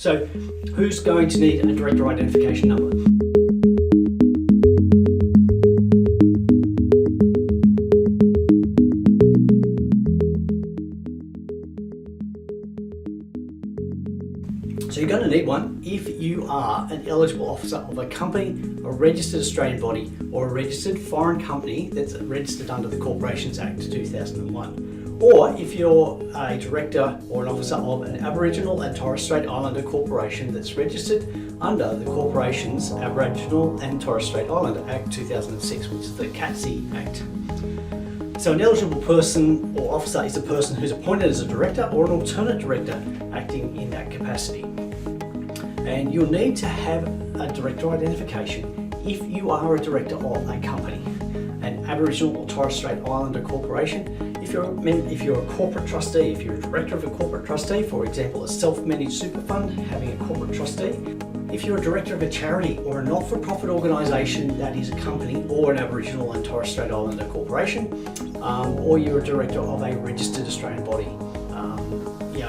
So who's going to need a director identification number? So you're going to need one if you are an eligible officer of a company, a registered Australian body, or a registered foreign company that's registered under the Corporations Act 2001. Or if you're a director or an officer of an Aboriginal and Torres Strait Islander corporation that's registered under the Corporations Aboriginal and Torres Strait Islander Act 2006, which is the CATSI Act. So an eligible person or officer is a person who's appointed as a director or an alternate director acting in that capacity. And you'll need to have a director identification if you are a director of a company, an Aboriginal or Torres Strait Islander corporation. If you're a corporate trustee, if you're a director of a corporate trustee, for example, a self-managed super fund having a corporate trustee, if you're a director of a charity or a not-for-profit organisation that is a company or an Aboriginal and Torres Strait Islander corporation, or you're a director of a registered Australian body,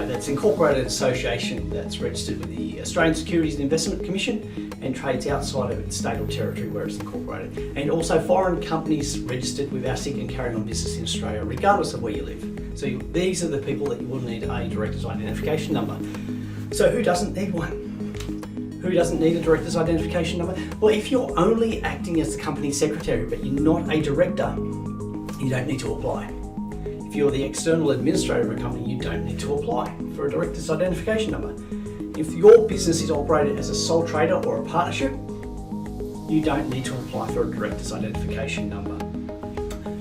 that's incorporated association that's registered with the Australian Securities and Investment Commission and trades outside of its state or territory where it's incorporated, and also foreign companies registered with ASIC and carrying on business in Australia, regardless of where you live. So these are the people that you will need a director's identification number. So who doesn't need one? Who doesn't need a director's identification number? Well, if you're only acting as the company secretary but you're not a director, you don't need to apply. If you're the external administrator of a company, you don't need to apply for a director's identification number. If your business is operated as a sole trader or a partnership, you don't need to apply for a director's identification number.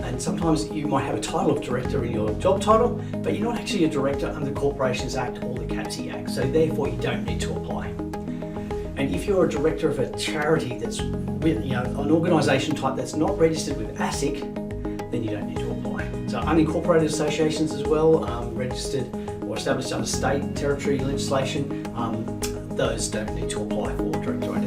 And sometimes you might have a title of director in your job title, but you're not actually a director under the Corporations Act or the CATSI Act, so therefore you don't need to apply. And if you're a director of a charity that's an organisation type that's not registered with ASIC, then you don't need to apply. So unincorporated associations as well, registered or established under state, territory legislation, those don't need to apply for director